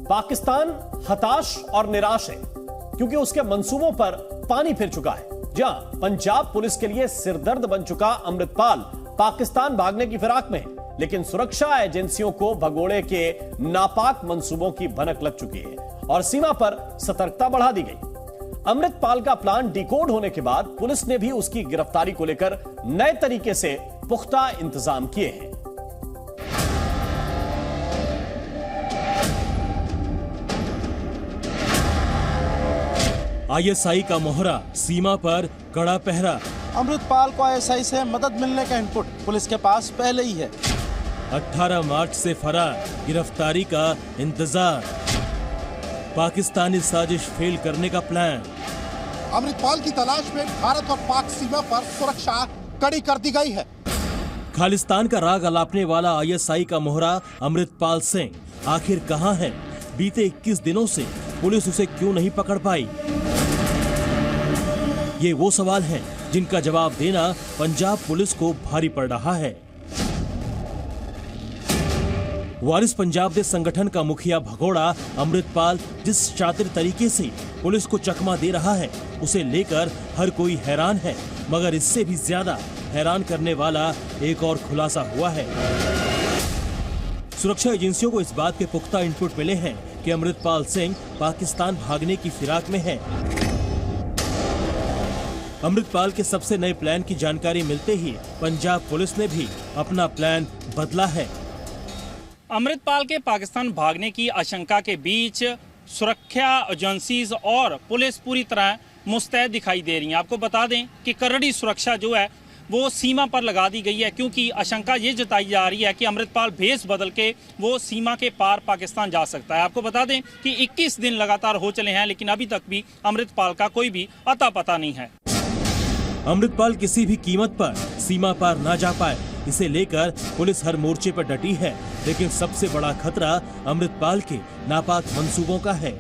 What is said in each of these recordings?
पाकिस्तान हताश और निराश है क्योंकि उसके मंसूबों पर पानी फिर चुका है। जहां पंजाब पुलिस के लिए सिरदर्द बन चुका अमृतपाल पाकिस्तान भागने की फिराक में है, लेकिन सुरक्षा एजेंसियों को भगोड़े के नापाक मंसूबों की भनक लग चुकी है और सीमा पर सतर्कता बढ़ा दी गई। अमृतपाल का प्लान डिकोड होने के बाद पुलिस ने भी उसकी गिरफ्तारी को लेकर नए तरीके से पुख्ता इंतजाम किए हैं। आईएसआई का मोहरा, सीमा पर कड़ा पहरा। अमृतपाल को आईएसआई से मदद मिलने का इनपुट पुलिस के पास पहले ही है। 18 मार्च से फरार, गिरफ्तारी का इंतजार। पाकिस्तानी साजिश फेल करने का प्लान। अमृतपाल की तलाश में भारत और पाक सीमा पर सुरक्षा कड़ी कर दी गई है। खालिस्तान का राग अलापने वाला आईएसआई का मोहरा अमृतपाल सिंह आखिर कहां है? बीते 21 दिनों से पुलिस उसे क्यों नहीं पकड़ पाई? ये वो सवाल हैं जिनका जवाब देना पंजाब पुलिस को भारी पड़ रहा है। वारिस पंजाब दे संगठन का मुखिया भगोड़ा अमृतपाल जिस शातिर तरीके से पुलिस को चकमा दे रहा है, उसे लेकर हर कोई हैरान है। मगर इससे भी ज्यादा हैरान करने वाला एक और खुलासा हुआ है। सुरक्षा एजेंसियों को इस बात के पुख्ता इनपुट मिले हैं कि अमृतपाल सिंह पाकिस्तान भागने की फिराक में है। अमृतपाल के सबसे नए प्लान की जानकारी मिलते ही पंजाब पुलिस ने भी अपना प्लान बदला है। अमृतपाल के पाकिस्तान भागने की आशंका के बीच सुरक्षा एजेंसीज और पुलिस पूरी तरह मुस्तैद दिखाई दे रही हैं। आपको बता दें कि करड़ी सुरक्षा जो है वो सीमा पर लगा दी गई है, क्योंकि आशंका ये जताई जा रही है कि अमृतपाल भेष बदल के वो सीमा के पार पाकिस्तान जा सकता है। आपको बता दें कि 21 दिन लगातार हो चले हैं, लेकिन अभी तक भी अमृतपाल का कोई भी अता पता नहीं है। अमृतपाल किसी भी कीमत पर सीमा पार ना जा पाए, इसे लेकर पुलिस हर मोर्चे पर डटी है। लेकिन सबसे बड़ा खतरा अमृतपाल के नापाक मंसूबों का है।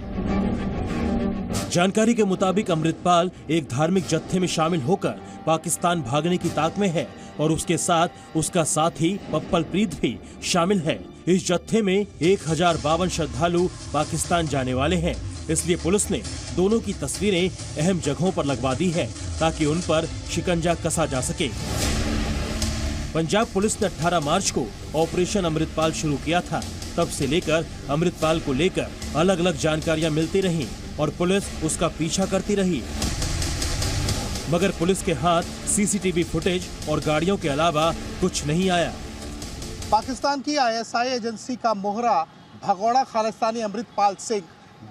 जानकारी के मुताबिक अमृतपाल एक धार्मिक जत्थे में शामिल होकर पाकिस्तान भागने की ताक में है और उसके साथ उसका साथी पप्पल प्रीत भी शामिल है। इस जत्थे में 1052 श्रद्धालु पाकिस्तान जाने वाले हैं, इसलिए पुलिस ने दोनों की तस्वीरें अहम जगहों पर लगवा दी है ताकि उन पर शिकंजा कसा जा सके। पंजाब पुलिस ने 18 मार्च को ऑपरेशन अमृतपाल शुरू किया था। तब से लेकर अमृतपाल को लेकर अलग अलग जानकारियां मिलती रहीं और पुलिस उसका पीछा करती रही। मगर पुलिस के हाथ सीसीटीवी फुटेज और गाड़ियों के अलावा कुछ नहीं आया। पाकिस्तान की आईएसआई एजेंसी का मोहरा भगोड़ा खालिस्तानी अमृतपाल सिंह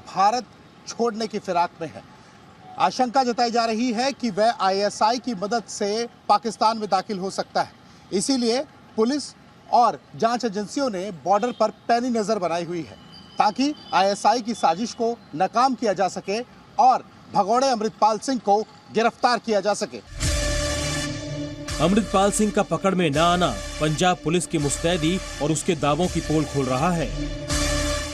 भारत छोड़ने की फिराक में है। आशंका जताई जा रही है कि वह आईएसआई की मदद से पाकिस्तान में दाखिल हो सकता है। इसीलिए पुलिस और जांच एजेंसियों ने बॉर्डर पर पैनी नजर बनाई हुई है ताकि आईएसआई की साजिश को नाकाम किया जा सके और भगोड़े अमृतपाल सिंह को गिरफ्तार किया जा सके। अमृतपाल सिंह का पकड़ में न आना पंजाब पुलिस की मुस्तैदी और उसके दावों की पोल खोल रहा है।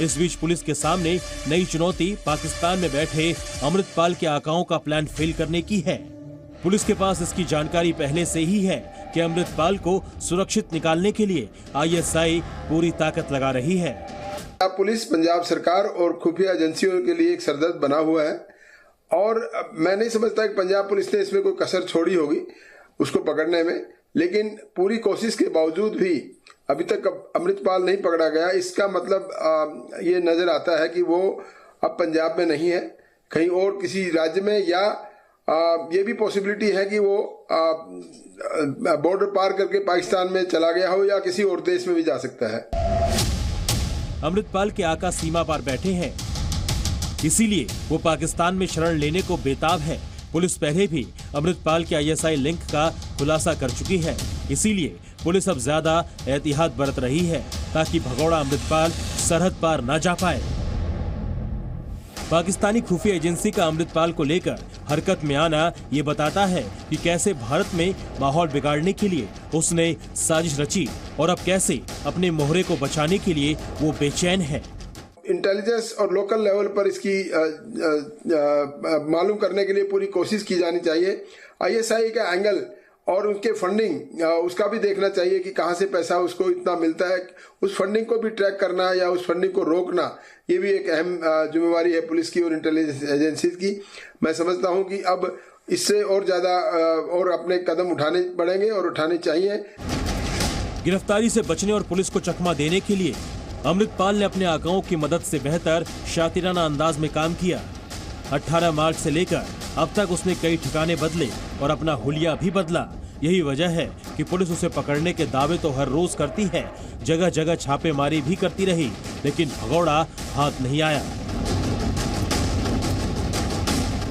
इस बीच पुलिस के सामने नई चुनौती पाकिस्तान में बैठे अमृतपाल के आकाओं का प्लान फेल करने की है। पुलिस के पास इसकी जानकारी पहले से ही है कि अमृतपाल को सुरक्षित निकालने के लिए आईएसआई पूरी ताकत लगा रही है। पुलिस पंजाब सरकार और खुफिया एजेंसियों के लिए एक सरदर्द बना हुआ है और मैं नहीं समझता कि पंजाब पुलिस ने इसमें कोई कसर छोड़ी होगी उसको पकड़ने में, लेकिन पूरी कोशिश के बावजूद भी अभी तक अमृतपाल नहीं पकड़ा गया। इसका मतलब ये नजर आता है कि वो अब पंजाब में नहीं है, कहीं और किसी राज्य में, या ये भी पॉसिबिलिटी है कि वो बॉर्डर पार करके पाकिस्तान में चला गया हो या किसी और देश में भी जा सकता है। अमृतपाल के आका सीमा पर बैठे हैं, इसीलिए वो पाकिस्तान में शरण लेने को बेताब है। पुलिस पहले भी अमृतपाल के आईएसआई लिंक का खुलासा कर चुकी है, इसीलिए पुलिस अब ज्यादा एहतियात बरत रही है ताकि भगोड़ा अमृतपाल सरहद पार न जा पाए। पाकिस्तानी खुफिया एजेंसी का अमृतपाल को लेकर हरकत में आना ये बताता है कि कैसे भारत में माहौल बिगाड़ने के लिए उसने साजिश रची और अब कैसे अपने मोहरे को बचाने के लिए वो बेचैन है। इंटेलिजेंस और लोकल लेवल पर इसकी मालूम करने के लिए पूरी कोशिश की जानी चाहिए। आईएसआई का एंगल और उनके फंडिंग उसका भी देखना चाहिए कि कहाँ से पैसा उसको इतना मिलता है, उस फंडिंग को भी ट्रैक करना या उस फंडिंग को रोकना, ये भी एक अहम जिम्मेवारी है पुलिस की और इंटेलिजेंस एजेंसीज की। मैं समझता हूँ कि अब इससे और ज्यादा और अपने कदम उठाने पड़ेंगे और उठाने चाहिए। गिरफ्तारी से बचने और पुलिस को चकमा देने के लिए अमृतपाल ने अपने आकाओं की मदद से बेहतर शातिराना अंदाज में काम किया। 18 मार्च से लेकर अब तक उसने कई ठिकाने बदले और अपना हुलिया भी बदला। यही वजह है कि पुलिस उसे पकड़ने के दावे तो हर रोज करती है, जगह जगह छापेमारी भी करती रही, लेकिन भगोड़ा हाथ नहीं आया।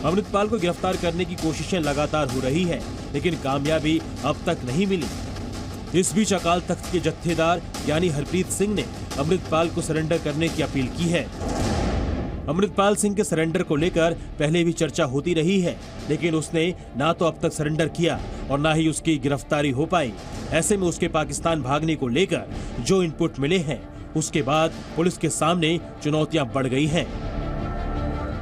अमृतपाल को गिरफ्तार करने की कोशिशें लगातार हो रही है, लेकिन कामयाबी अब तक नहीं मिली। इस बीच अकाल तख्त के जत्थेदार यानी हरप्रीत सिंह ने अमृतपाल को सरेंडर करने की अपील की है। अमृतपाल सिंह के सरेंडर को लेकर पहले भी चर्चा होती रही है, लेकिन उसने ना तो अब तक सरेंडर किया और ना ही उसकी गिरफ्तारी हो पाई। ऐसे में उसके पाकिस्तान भागने को लेकर जो इनपुट मिले हैं, उसके बाद पुलिस के सामने चुनौतियां बढ़ गई हैं।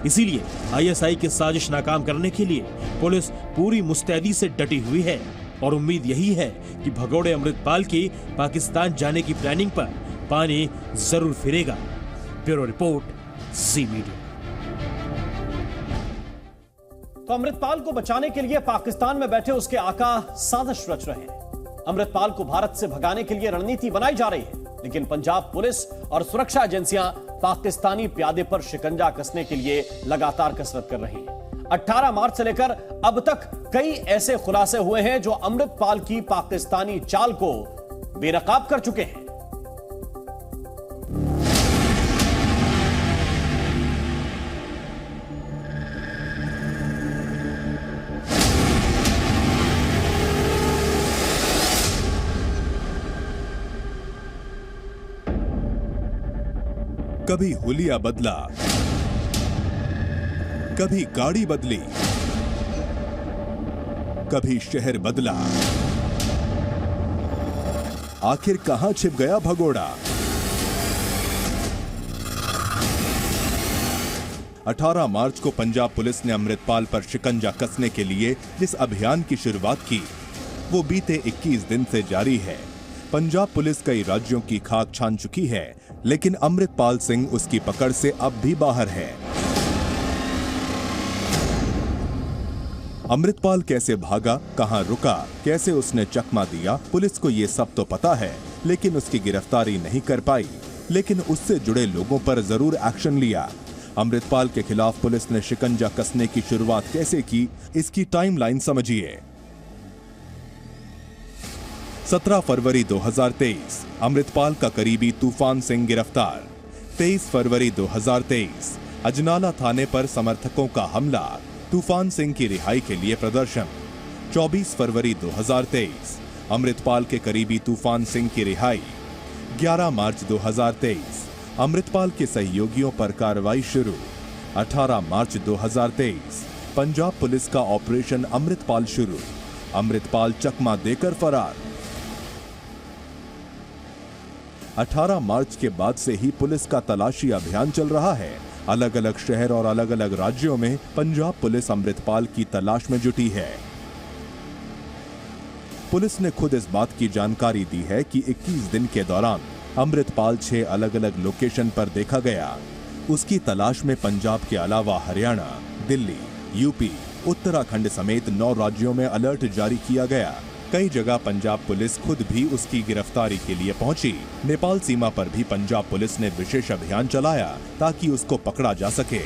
इसीलिए आईएसआई की साजिश नाकाम करने के लिए पुलिस पूरी मुस्तैदी से डटी हुई है और उम्मीद यही है कि भगोड़े अमृतपाल की पाकिस्तान जाने की प्लानिंग पर पानी जरूर फिरेगा। ब्यूरो रिपोर्ट, ज़ी मीडिया। तो अमृतपाल को बचाने के लिए पाकिस्तान में बैठे उसके आका साजिश रच रहे हैं। अमृतपाल को भारत से भगाने के लिए रणनीति बनाई जा रही है, लेकिन पंजाब पुलिस और सुरक्षा एजेंसियां पाकिस्तानी प्यादे पर शिकंजा कसने के लिए लगातार कसरत कर रही हैं। 18 मार्च से लेकर अब तक कई ऐसे खुलासे हुए हैं जो अमृतपाल की पाकिस्तानी चाल को बेनकाब कर चुके हैं। कभी हुलिया बदला, कभी गाड़ी बदली, कभी शहर बदला। आखिर कहां छिप गया भगोड़ा? 18 मार्च को पंजाब पुलिस ने अमृतपाल पर शिकंजा कसने के लिए जिस अभियान की शुरुआत की, वो बीते 21 दिन से जारी है। पंजाब पुलिस कई राज्यों की खाक छान चुकी है, लेकिन अमृतपाल सिंह उसकी पकड़ से अब भी बाहर है। अमृतपाल कैसे भागा, कहां रुका, कैसे उसने चकमा दिया, पुलिस को ये सब तो पता है, लेकिन उसकी गिरफ्तारी नहीं कर पाई। लेकिन उससे जुड़े लोगों पर जरूर एक्शन लिया। अमृतपाल के खिलाफ पुलिस ने शिकंजा कसने की शुरुआत कैसे की, इसकी टाइमलाइन समझिए। 17 फरवरी 2023 अमृतपाल का करीबी तूफान सिंह गिरफ्तार। 23 फरवरी 2023 अजनाला थाने पर समर्थकों का हमला, तूफान सिंह की रिहाई के लिए प्रदर्शन। 24 फरवरी 2023 अमृतपाल के करीबी तूफान सिंह की रिहाई। 11 मार्च 2023 अमृतपाल के सहयोगियों पर कार्रवाई शुरू। 18 मार्च 2023 पंजाब पुलिस का ऑपरेशन अमृतपाल शुरू। अमृतपाल चकमा देकर फरार। 18 मार्च के बाद से ही पुलिस का तलाशी अभियान चल रहा है। अलग अलग शहर और अलग अलग राज्यों में पंजाब पुलिस अमृतपाल की तलाश में जुटी है। पुलिस ने खुद इस बात की जानकारी दी है कि 21 दिन के दौरान अमृतपाल 6 अलग अलग लोकेशन पर देखा गया। उसकी तलाश में पंजाब के अलावा हरियाणा, दिल्ली, यूपी, उत्तराखंड समेत 9 राज्यों में अलर्ट जारी किया गया। कई जगह पंजाब पुलिस खुद भी उसकी गिरफ्तारी के लिए पहुंची। नेपाल सीमा पर भी पंजाब पुलिस ने विशेष अभियान चलाया ताकि उसको पकड़ा जा सके।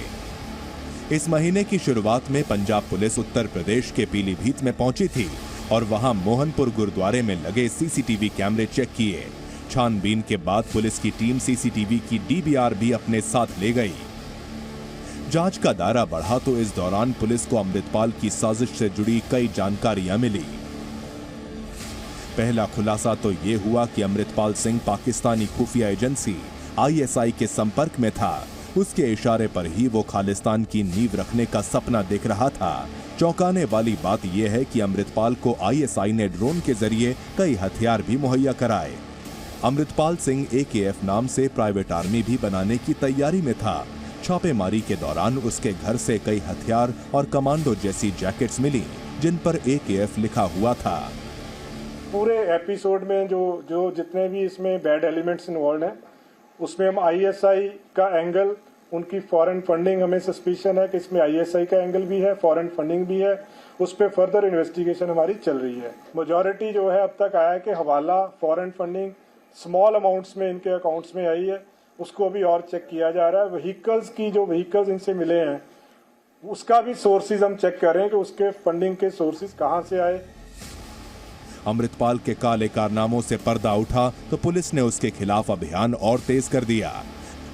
इस महीने की शुरुआत में पंजाब पुलिस उत्तर प्रदेश के पीलीभीत में पहुंची थी और वहां मोहनपुर गुरुद्वारे में लगे सीसीटीवी कैमरे चेक किए। छानबीन के बाद पुलिस की टीम सीसीटीवी की डीवीआर भी अपने साथ ले गई। जांच का दायरा बढ़ा तो इस दौरान पुलिस को अमृतपाल की साजिश से जुड़ी कई जानकारियां मिली। पहला खुलासा तो ये हुआ कि अमृतपाल सिंह पाकिस्तानी खुफिया एजेंसी आईएसआई के संपर्क में था। उसके इशारे पर ही वो खालिस्तान की नींव रखने का सपना देख रहा था। चौंकाने वाली बात यह है कि अमृतपाल को आईएसआई ने ड्रोन के जरिए कई हथियार भी मुहैया कराए। अमृतपाल सिंह AKF नाम से प्राइवेट आर्मी भी बनाने की तैयारी में था। छापेमारी के दौरान उसके घर से कई हथियार और कमांडो जैसी जैकेट्स मिली, जिन पर AKF लिखा हुआ था। पूरे एपिसोड में जो जितने भी इसमें बैड एलिमेंट्स इन्वॉल्व हैं, उसमें हम ISI का एंगल, उनकी फॉरेन फंडिंग, हमें सस्पिशन है कि इसमें ISI का एंगल भी है, फॉरेन फंडिंग भी है, उस पर फर्दर इन्वेस्टिगेशन हमारी चल रही है। मेजॉरिटी जो है अब तक आया है कि हवाला, फॉरेन फंडिंग स्मॉल अमाउंट्स में इनके अकाउंट्स में आई है, उसको भी और चेक किया जा रहा है। व्हीकल्स इनसे मिले हैं, उसका भी सोर्सेज हम चेक कर रहे हैं कि उसके फंडिंग के सोर्सेज कहां से आए। अमृतपाल के काले कारनामों से पर्दा उठा तो पुलिस ने उसके खिलाफ अभियान और तेज कर दिया।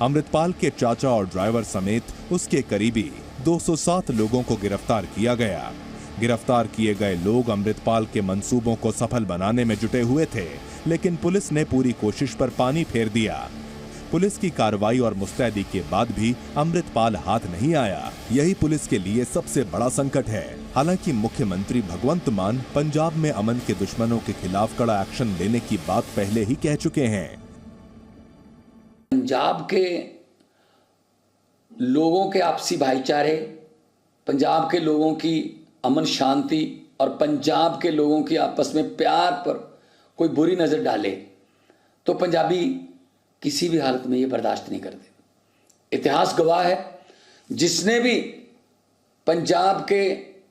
अमृतपाल के चाचा और ड्राइवर समेत उसके करीबी 207 लोगों को गिरफ्तार किया गया। गिरफ्तार किए गए लोग अमृतपाल के मंसूबों को सफल बनाने में जुटे हुए थे, लेकिन पुलिस ने पूरी कोशिश पर पानी फेर दिया। पुलिस की कार्रवाई और मुस्तैदी के बाद भी अमृतपाल हाथ नहीं आया। यही पुलिस के लिए सबसे बड़ा संकट है। हालांकि मुख्यमंत्री भगवंत मान पंजाब में अमन के दुश्मनों के खिलाफ कड़ा एक्शन लेने की बात पहले ही कह चुके हैं। पंजाब के लोगों के आपसी भाईचारे, पंजाब के लोगों की अमन शांति और पंजाब के लोगों की आपस में प्यार पर कोई बुरी नजर डाले तो पंजाबी किसी भी हालत में ये बर्दाश्त नहीं करते। इतिहास गवाह है, जिसने भी पंजाब के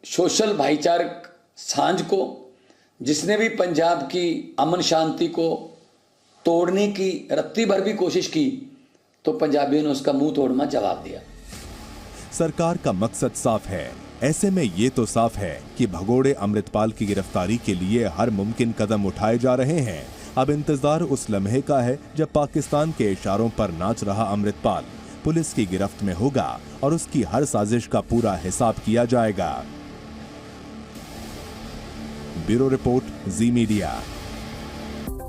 सोशल भाईचारक सांझ को, जिसने भी पंजाब की अमन शांति को तोड़ने की रत्ती भर भी कोशिश की तो पंजाबियों ने उसका मुंह तोड़ मत जवाब दिया। सरकार का मकसद साफ है। ऐसे में ये तो साफ है कि भगोड़े अमृतपाल की गिरफ्तारी के लिए हर मुमकिन कदम उठाए जा रहे हैं। अब इंतजार उस लम्हे का है जब पाकिस्तान के इशारों पर नाच रहा अमृतपाल पुलिस की गिरफ्त में होगा और उसकी हर साजिश का पूरा हिसाब किया जाएगा। ब्यूरो रिपोर्ट, जी मीडिया।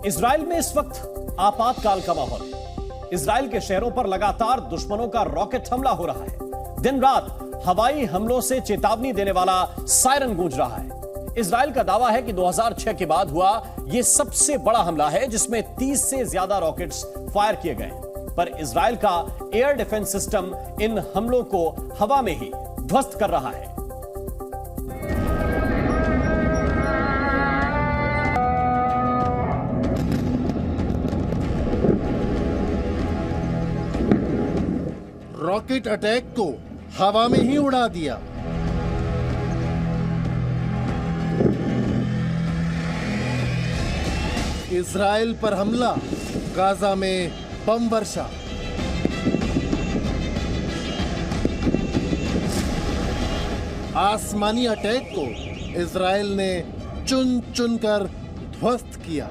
इजराइल में इस वक्त आपातकाल का माहौल है। इजराइल के शहरों पर लगातार दुश्मनों का रॉकेट हमला हो रहा है। दिन रात हवाई हमलों से चेतावनी देने वाला सायरन गूंज रहा है। इजराइल का दावा है कि 2006 के बाद हुआ यह सबसे बड़ा हमला है जिसमें 30 से ज्यादा रॉकेट्स फायर किए गए, पर इजराइल का एयर डिफेंस सिस्टम इन हमलों को हवा में ही ध्वस्त कर रहा है। रॉकेट अटैक को हवा में ही उड़ा दिया। इजराइल पर हमला, गाजा में बम वर्षा। आसमानी अटैक को इजराइल ने चुन चुन कर ध्वस्त किया।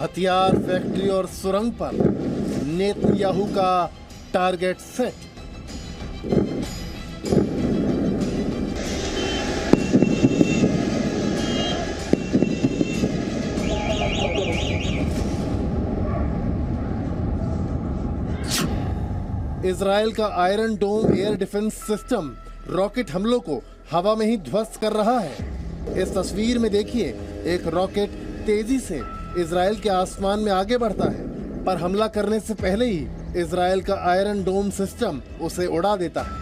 हथियार फैक्ट्री और सुरंग पर नेतन्याहू का टारगेट सेट। इजराइल का आयरन डोम एयर डिफेंस सिस्टम रॉकेट हमलों को हवा में ही ध्वस्त कर रहा है। इस तस्वीर में देखिए, एक रॉकेट तेजी से इजराइल के आसमान में आगे बढ़ता है, पर हमला करने से पहले ही इजराइल का आयरन डोम सिस्टम उसे उड़ा देता है।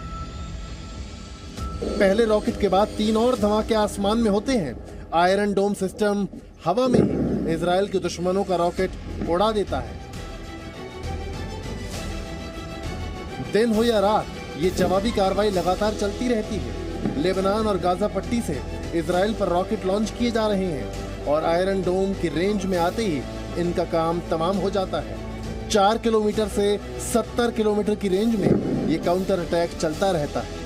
पहले रॉकेट के बाद 3 और धमाके आसमान में होते हैं। आयरन डोम सिस्टम हवा में ही इजराइल के दुश्मनों का रॉकेट उड़ा देता है। दिन हो या रात, ये जवाबी कार्रवाई लगातार चलती रहती है। लेबनान और गाजा पट्टी से इजराइल पर रॉकेट लॉन्च किए जा रहे हैं और आयरन डोम की रेंज में आते ही इनका काम तमाम हो जाता है। 4 किलोमीटर से 70 किलोमीटर की रेंज में ये काउंटर अटैक चलता रहता है।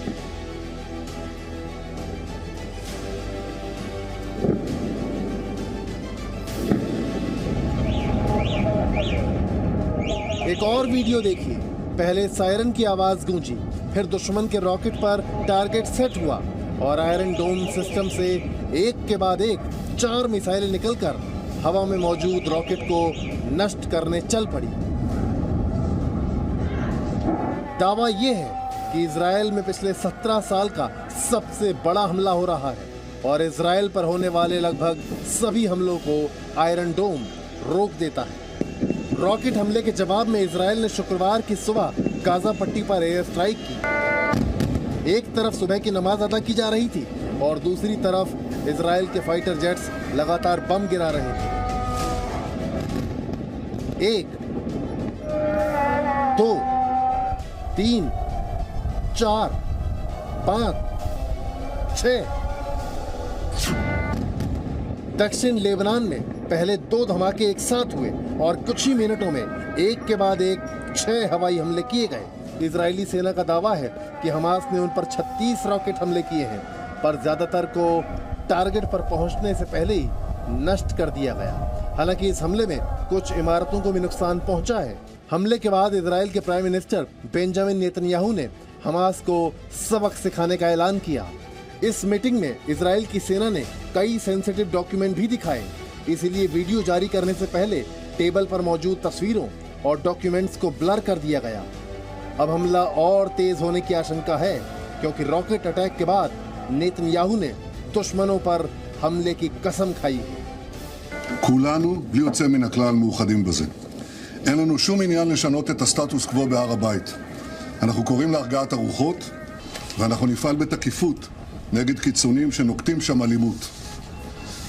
एक और वीडियो देखिए। पहले सायरन की आवाज गूंजी, फिर दुश्मन के रॉकेट पर टारगेट सेट हुआ और आयरन डोम सिस्टम से एक के बाद एक 4 मिसाइलें निकलकर हवा में मौजूद रॉकेट को नष्ट करने चल पड़ी। दावा यह है कि इजराइल में पिछले 17 साल का सबसे बड़ा हमला हो रहा है और इजराइल पर होने वाले लगभग सभी हमलों को आयरन डोम रोक देता है। रॉकेट हमले के जवाब में इजराइल ने शुक्रवार की सुबह गाजा पट्टी पर एयर स्ट्राइक की। एक तरफ सुबह की नमाज अदा की जा रही थी और दूसरी तरफ इजराइल के फाइटर जेट्स लगातार बम गिरा रहे थे। 1, 2, 3, 4, 5, 6। दक्षिण लेबनान में पहले 2 धमाके एक साथ हुए और कुछ ही मिनटों में एक के बाद एक 6 हवाई हमले किए गए। इजरायली सेना का दावा है कि हमास ने उन पर 36 रॉकेट हमले किए हैं, पर ज्यादातर को टारगेट पर पहुंचने से पहले ही नष्ट कर दिया गया। हालांकि इस हमले में कुछ इमारतों को भी नुकसान पहुंचा है। हमले के बाद इजराइल के प्राइम मिनिस्टर बेंजामिन नेतन्याहू ने हमास को सबक सिखाने का ऐलान किया। इस मीटिंग में इजराइल की सेना ने कई सेंसिटिव डॉक्यूमेंट भी दिखाए, इसलिए वीडियो जारी करने से पहले टेबल पर मौजूद तस्वीरों और डॉक्यूमेंट्स को ब्लर कर दिया गया। अब हमला और तेज होने की आशंका है, क्योंकि रॉकेट अटैक के बाद नेतन्याहू ने दुश्मनों पर हमले की कसम खाई है। כולנו בלי יוצא מן הכלל מאוחדים בזה. אין לנו שום עניין לשנות את הסטטוס קוו בהר הבית. אנחנו קוראים להרגעת הרוחות, ואנחנו נפעל בתקיפות נגד קיצונים שנוקטים שם אלימות.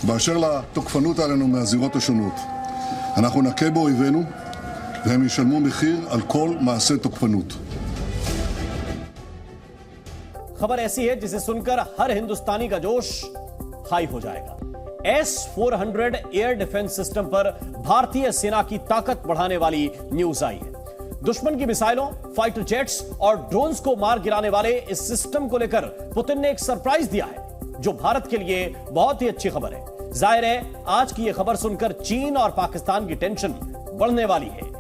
באשר לתוקפנות עלינו מהזירות השונות, אנחנו נכה באויבינו, והם ישלמו מחיר על כל מעשה תוקפנות. खबर ऐसी है जिसे सुनकर हर हिंदुस्तानी का जोश हाई हो जाएगा। S-400 एयर डिफेंस सिस्टम पर भारतीय सेना की ताकत बढ़ाने वाली न्यूज आई है। दुश्मन की मिसाइलों, फाइटर जेट्स और ड्रोन्स को मार गिराने वाले इस सिस्टम को लेकर पुतिन ने एक सरप्राइज दिया है, जो भारत के लिए बहुत ही अच्छी खबर है। जाहिर है आज की यह खबर सुनकर चीन और पाकिस्तान की टेंशन बढ़ने वाली है।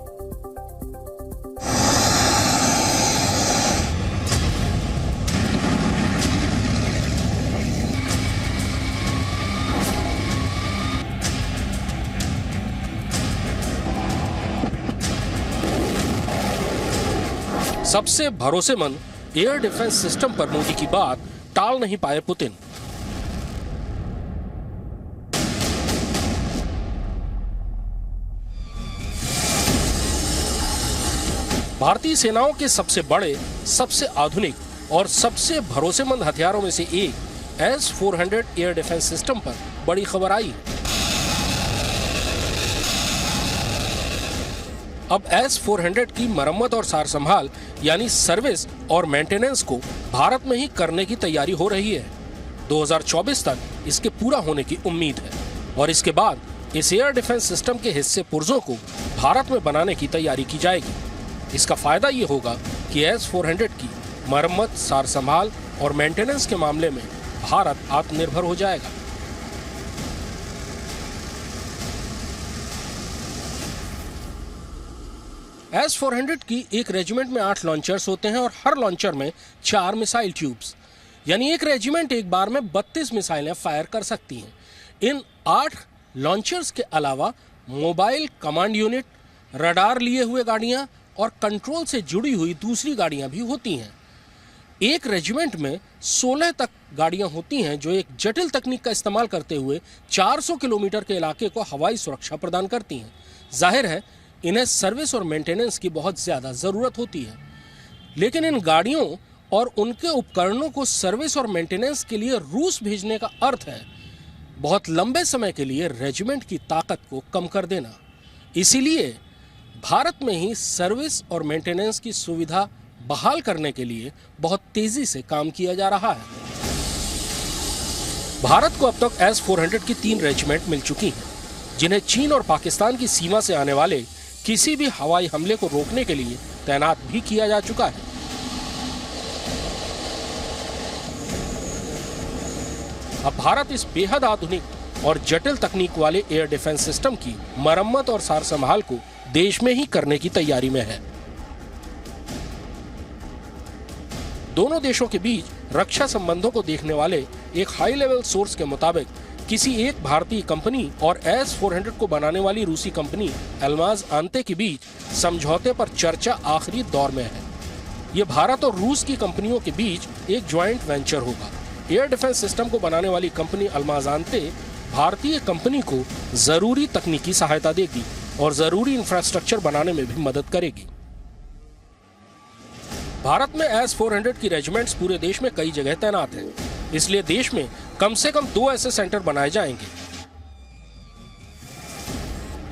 सबसे भरोसेमंद एयर डिफेंस सिस्टम पर मोदी की बात टाल नहीं पाए पुतिन। भारतीय सेनाओं के सबसे बड़े, सबसे आधुनिक और सबसे भरोसेमंद हथियारों में से एक S-400 एयर डिफेंस सिस्टम पर बड़ी खबर आई। अब S-400 की मरम्मत और सार संभाल यानी सर्विस और मेंटेनेंस को भारत में ही करने की तैयारी हो रही है। 2024 तक इसके पूरा होने की उम्मीद है और इसके बाद इस एयर डिफेंस सिस्टम के हिस्से पुर्जों को भारत में बनाने की तैयारी की जाएगी। इसका फायदा ये होगा कि S-400 की मरम्मत, सार संभाल और मेंटेनेंस के मामले में भारत आत्मनिर्भर हो जाएगा। S-400 की एक रेजिमेंट में 8 लॉन्चर्स होते हैं और हर लॉन्चर में 4 मिसाइल ट्यूब्स, यानी एक रेजिमेंट एक बार में 32 मिसाइलें फायर कर सकती हैं। इन 8 लॉन्चर्स के अलावा मोबाइल कमांड यूनिट, रडार लिए हुए गाड़ियां और कंट्रोल से जुड़ी हुई दूसरी गाड़ियां भी होती हैं। एक रेजिमेंट में 16 तक गाड़ियां होती हैं जो एक जटिल तकनीक का इस्तेमाल करते हुए 400 किलोमीटर के इलाके को हवाई सुरक्षा प्रदान करती हैं। जाहिर है इन्हें सर्विस और मेंटेनेंस की बहुत ज़्यादा ज़रूरत होती है, लेकिन इन गाड़ियों और उनके उपकरणों को सर्विस और मेंटेनेंस के लिए रूस भेजने का अर्थ है बहुत लंबे समय के लिए रेजिमेंट की ताकत को कम कर देना। इसीलिए भारत में ही सर्विस और मेंटेनेंस की सुविधा बहाल करने के लिए बहुत तेजी से काम किया जा रहा है। भारत को अब तक S-400 की 3 रेजिमेंट मिल चुकी हैं, जिन्हें चीन और पाकिस्तान की सीमा से आने वाले किसी भी हवाई हमले को रोकने के लिए तैनात भी किया जा चुका है। अब भारत इस बेहद आधुनिक और जटिल तकनीक वाले एयर डिफेंस सिस्टम की मरम्मत और सार संभाल को देश में ही करने की तैयारी में है। दोनों देशों के बीच रक्षा संबंधों को देखने वाले एक हाई लेवल सोर्स के मुताबिक किसी एक भारतीय कंपनी और S-400 को बनाने वाली रूसी कंपनी अल्माज आंते के बीच समझौते पर चर्चा आखिरी दौर में है। ये भारत और रूस की कंपनियों के बीच एक ज्वाइंट वेंचर होगा। एयर डिफेंस सिस्टम को बनाने वाली कंपनी अल्माज आंते भारतीय कंपनी को जरूरी तकनीकी सहायता देगी और जरूरी इंफ्रास्ट्रक्चर बनाने में भी मदद करेगी। भारत में S-400 की रेजिमेंट्स पूरे देश में कई जगह तैनात हैं, इसलिए देश में कम से कम 2 ऐसे सेंटर बनाए जाएंगे।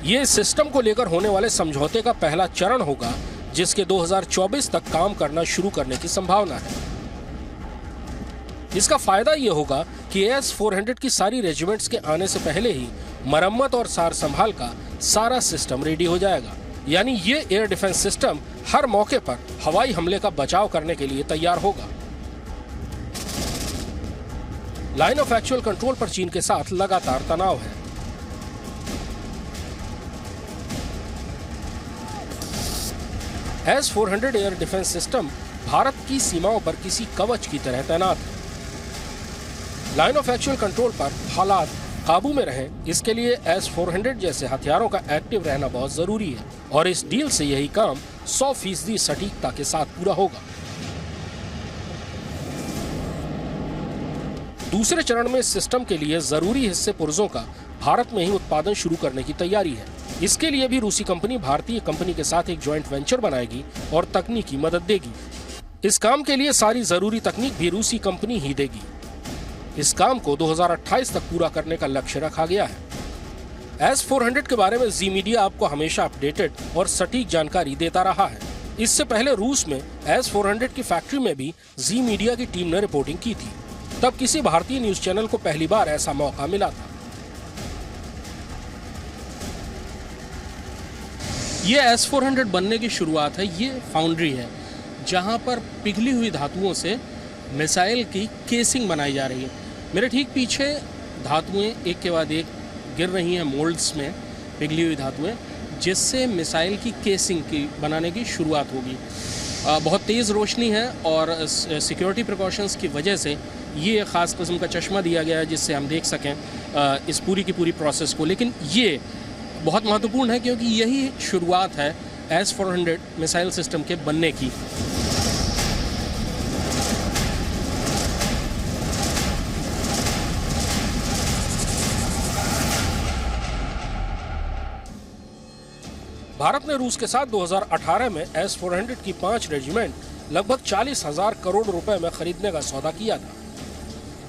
ये इस सिस्टम को लेकर होने वाले समझौते का पहला चरण होगा, जिसके 2024 तक काम करना शुरू करने की संभावना है। इसका फायदा ये होगा कि S-400 की सारी रेजिमेंट्स के आने से पहले ही मरम्मत और सार संभाल का सारा सिस्टम रेडी हो जाएगा। यानी ये एयर डिफेंस सिस्टम हर मौके पर हवाई हमले का बचाव करने के लिए तैयार होगा। लाइन ऑफ एक्चुअल कंट्रोल पर चीन के साथ लगातार तनाव है। S-400 air defence system Bharat की सीमाओं पर किसी कवच की तरह तैनात है। लाइन ऑफ एक्चुअल कंट्रोल पर हालात काबू में रहें, इसके लिए S-400 जैसे हथियारों का एक्टिव रहना बहुत जरूरी है और इस डील से यही काम 100% सटीकता के साथ पूरा होगा। दूसरे चरण में इस सिस्टम के लिए जरूरी हिस्से पुर्जों का भारत में ही उत्पादन शुरू करने की तैयारी है। इसके लिए भी रूसी कंपनी भारतीय कंपनी के साथ एक ज्वाइंट वेंचर बनाएगी और तकनीकी मदद देगी। इस काम के लिए सारी जरूरी तकनीक भी रूसी कंपनी ही देगी। इस काम को 2028 तक पूरा करने का लक्ष्य रखा गया है। S-400 के बारे में जी मीडिया आपको हमेशा अपडेटेड और सटीक जानकारी देता रहा है। इससे पहले रूस में S-400 की फैक्ट्री में भी जी मीडिया की टीम ने रिपोर्टिंग की थी। तब किसी भारतीय न्यूज चैनल को पहली बार ऐसा मौका मिला था। ये S-400 बनने की शुरुआत है। ये फाउंड्री है जहां पर पिघली हुई धातुओं से मिसाइल की केसिंग बनाई जा रही है। मेरे ठीक पीछे धातुएं एक के बाद एक गिर रही हैं मोल्ड्स में, पिघली हुई धातुएं, जिससे मिसाइल की केसिंग की बनाने की शुरुआत होगी। बहुत तेज़ रोशनी है और सिक्योरिटी प्रिकॉशंस की वजह से ये ख़ास किस्म का चश्मा दिया गया है जिससे हम देख सकें इस पूरी की पूरी प्रोसेस को। लेकिन ये बहुत महत्वपूर्ण है क्योंकि यही शुरुआत है S-400 मिसाइल सिस्टम के बनने की। भारत ने रूस के साथ 2018 में S-400 की 5 रेजिमेंट लगभग 40,000 करोड़ रुपए में खरीदने का सौदा किया था।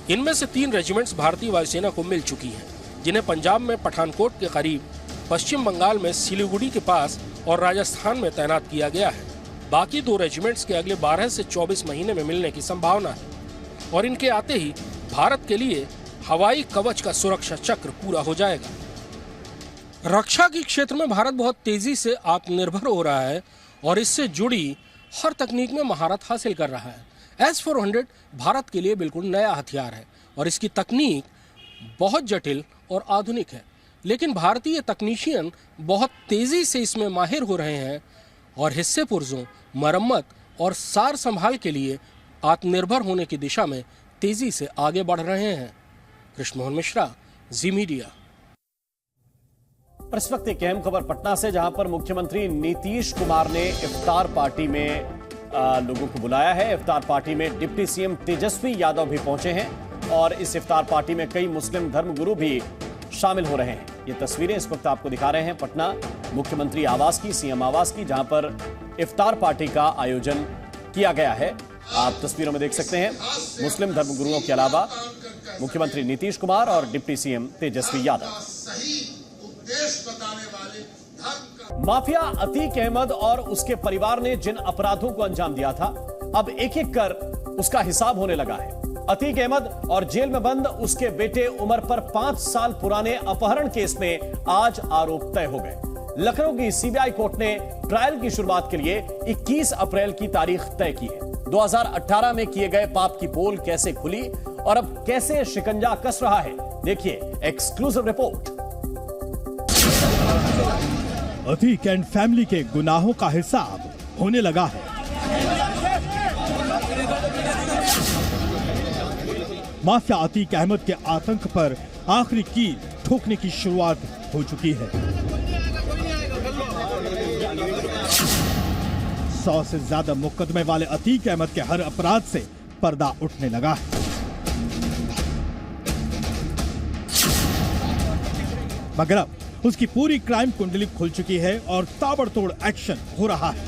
इनमें से 3 रेजिमेंट्स भारतीय वायुसेना को मिल चुकी हैं, जिन्हें पंजाब में पठानकोट के करीब, पश्चिम बंगाल में सिलीगुड़ी के पास और राजस्थान में तैनात किया गया है। बाकी 2 रेजिमेंट्स के अगले 12 से 24 महीने में मिलने की संभावना है और इनके आते ही भारत के लिए हवाई कवच का सुरक्षा चक्र पूरा हो जाएगा। रक्षा के क्षेत्र में भारत बहुत तेजी से आत्मनिर्भर हो रहा है और इससे जुड़ी हर तकनीक में महारत हासिल कर रहा है। S-400 भारत के लिए बिल्कुल नया हथियार है और इसकी तकनीक बहुत जटिल और आधुनिक है, लेकिन भारतीय तकनीशियन बहुत तेजी से इसमें माहिर हो रहे हैं और हिस्से पुर्जों, मरम्मत और सार संभाल के लिए आत्मनिर्भर होने की दिशा में तेजी से आगे बढ़ रहे हैं। कृष्ण मोहन मिश्रा, जी मीडिया। इस वक्त एक अहम खबर पटना से, जहां पर मुख्यमंत्री नीतीश कुमार ने इफ्तार पार्टी में लोगों को बुलाया है। इफ्तार पार्टी में डिप्टी सीएम तेजस्वी यादव भी पहुंचे हैं और इस इफ्तार पार्टी में कई मुस्लिम धर्मगुरु भी शामिल हो रहे हैं। ये तस्वीरें इस वक्त आपको दिखा रहे हैं पटना मुख्यमंत्री आवास की, सीएम आवास की, जहां पर इफ्तार पार्टी का आयोजन किया गया है। आप तस्वीरों में देख सकते हैं मुस्लिम धर्मगुरुओं के अलावा मुख्यमंत्री नीतीश कुमार और deputy CM Tejashwi Yadav. Mafia Atiq Ahmad और उसके परिवार ने जिन अपराधों को अंजाम दिया था, अब एक एक कर उसका हिसाब होने लगा है। अतीक अहमद और जेल में बंद उसके बेटे उमर पर 5 साल पुराने अपहरण केस में आज आरोप तय हो गए। लखनऊ की सीबीआई कोर्ट ने ट्रायल की शुरुआत के लिए 21 अप्रैल की तारीख तय की है। 2018 में किए गए पाप की पोल कैसे खुली और अब कैसे शिकंजा कस रहा है, देखिए exclusive report. Atiq and family के गुनाहों का हिसाब होने लगा है। माफिया अतीक अहमद के आतंक पर आखिरी कील ठोकने की शुरुआत हो चुकी है। 100 से ज्यादा मुकदमे वाले अतीक अहमद के हर अपराध से पर्दा उठने लगा है। मगर अब उसकी पूरी क्राइम कुंडली खुल चुकी है और ताबड़तोड़ एक्शन हो रहा है।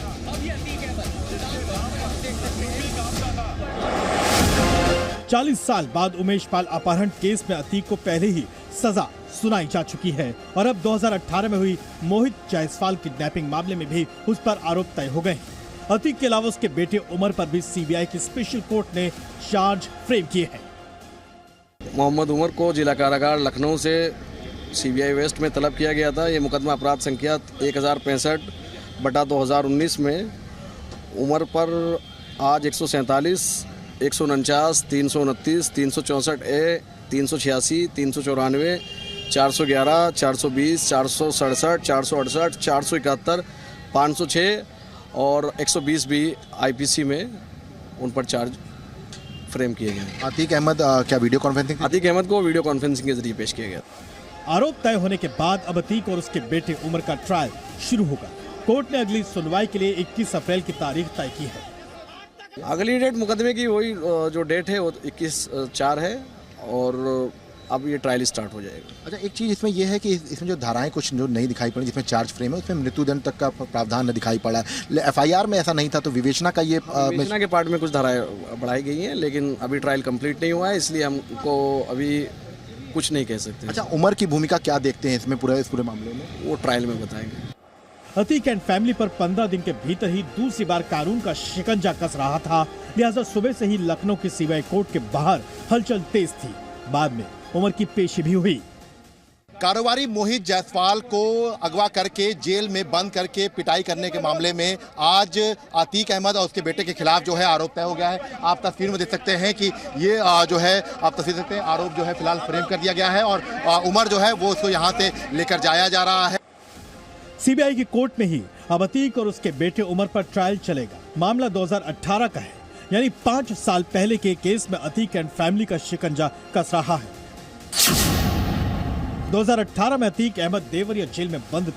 40 साल बाद उमेश पाल अपहरण केस में अतीक को पहले ही सजा सुनाई जा चुकी है और अब 2018 में हुई मोहित जायसवाल किडनैपिंग मामले में भी उस पर आरोप तय हो गए। अतीक के अलावा उसके बेटे उमर पर भी सीबीआई की स्पेशल कोर्ट ने चार्ज फ्रेम किए हैं। मोहम्मद उमर को जिला कारागार लखनऊ से सीबीआई वेस्ट में तलब किया गया था। ये मुकदमा अपराध संख्या 1065/2019 में उमर पर आज 147, 149, 329, 364 ए, 386, 394, 411, 420, 467, 468, 471, 506 और 120 भी आईपीसी में उन पर चार्ज फ्रेम किए गए। अतीक अहमद क्या वीडियो कॉन्फ्रेंसिंग? अतीक अहमद को वीडियो कॉन्फ्रेंसिंग के जरिए पेश किया गया। आरोप तय होने के बाद अब अतीक और उसके बेटे उमर का ट्रायल शुरू होगा। कोर्ट ने अगली सुनवाई के लिए 21 अप्रैल की तारीख तय की है। अगली डेट मुकदमे की वही जो डेट है वो 21/4 है और अब ये ट्रायल स्टार्ट हो जाएगा। अच्छा, एक चीज़ इसमें यह है कि इसमें जो धाराएं कुछ जो नहीं दिखाई पड़ी, जिसमें चार्ज फ्रेम है उसमें मृत्युदंड तक का प्रावधान न दिखाई पड़ा है। एफआईआर में ऐसा नहीं था, तो विवेचना का ये विवेचना के पार्ट में कुछ धाराएं बढ़ाई गई हैं, लेकिन अभी ट्रायल कंप्लीट नहीं हुआ है, इसलिए हमको अभी कुछ नहीं कह सकते। अच्छा, उमर की भूमिका क्या देखते हैं इसमें इस पूरे मामले में? वो ट्रायल में बताएंगे। अतीक एंड फैमिली पर 15 दिन के भीतर ही दूसरी बार कानून का शिकंजा कस रहा था, लिहाजा सुबह से ही लखनऊ की सीबीआई कोर्ट के बाहर हलचल तेज थी। बाद में उमर की पेशी भी हुई। कारोबारी मोहित जायसवाल को अगवा करके जेल में बंद करके पिटाई करने के मामले में आज अतीक अहमद और उसके बेटे के खिलाफ जो है आरोप तय हो गया है। आप तस्वीर में देख सकते हैं कि ये जो है आप तस्वीर देखते हैं, आरोप जो है फिलहाल फ्रेम कर दिया गया है और उमर जो है वो उसको यहाँ से लेकर जाया जा रहा है। सीबीआई की कोर्ट में ही अब अतीक और उसके बेटे उमर पर ट्रायल चलेगा। मामला 2018 का है, यानी 5 साल पहले के केस में अतीक एंड फैमिली का शिकंजा कस रहा है। 2018 में अतीक अहमद देवरिया जेल में बंद थे।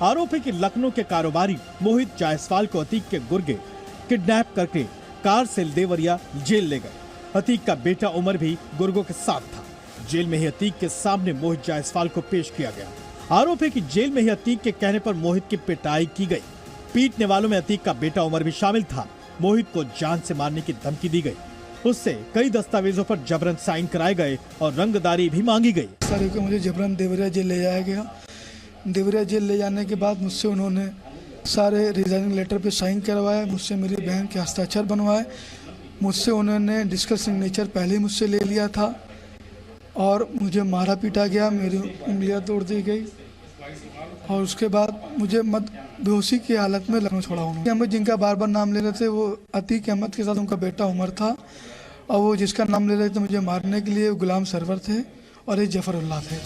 आरोप है कि लखनऊ के कारोबारी मोहित जायसवाल को अतीक के गुर्गे किडनैप करके कार से देवरिया जेल ले गए। अतीक का बेटा उमर भी गुर्गों के साथ था। जेल में ही अतीक के सामने मोहित जायसवाल को पेश किया गया। आरोप है कि जेल में ही अतीक के कहने पर मोहित की पिटाई की गई। पीटने वालों में अतीक का बेटा उमर भी शामिल था। मोहित को जान से मारने की धमकी दी गई। उससे कई दस्तावेजों पर जबरन साइन कराए गए और रंगदारी भी मांगी गई। सारे को मुझे जबरन देवरिया जेल ले जाया गया। देवरिया जेल ले जाने के बाद मुझसे उन्होंने सारे रिजाइनिंग लेटर पे साइन करवाए, मुझसे मेरी बहन के हस्ताक्षर बनवाए, मुझसे उन्होंने डिस्कस सिग्नेचर पहले ही मुझसे ले लिया था और मुझे मारा पीटा गया, मेरी उंगलियां तोड़ दी गई और उसके बाद मुझे बेहोशी की हालत में लखनऊ छोड़ा उन्होंने। अहमद जिनका बार बार नाम ले रहे थे वो अतीक अहमद के साथ उनका बेटा उमर था और वो जिसका नाम ले रहे थे मुझे मारने के लिए गुलाम सरवर थे और एक जफरुल्लाह थे।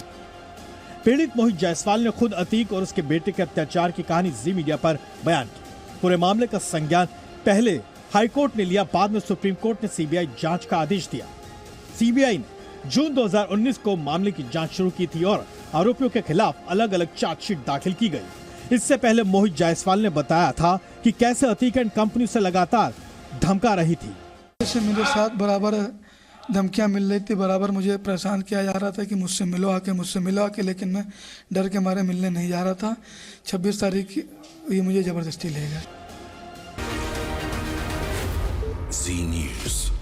पीड़ित मोहित जायसवाल ने खुद अतीक और उसके बेटे के अत्याचार की कहानी जी मीडिया पर बयान की। पूरे मामले का संज्ञान पहले हाईकोर्ट ने लिया, बाद में सुप्रीम कोर्ट ने सीबीआई जांच का आदेश दिया। सीबीआई ने जून 2019 को मामले की जांच शुरू की थी और आरोपियों के खिलाफ अलग अलग चार्जशीट दाखिल की गई। इससे पहले मोहित जायसवाल ने बताया था कि कैसे अतीक एंड कंपनी से लगातार धमका रही थी। मेरे साथ बराबर धमकियां मिल रही थी, बराबर मुझे परेशान किया जा रहा था कि मुझसे मिलो आके, लेकिन मैं डर के मारे मिलने नहीं जा रहा था। 26 तारीख ये मुझे जबरदस्ती ले गए। जी न्यूज़।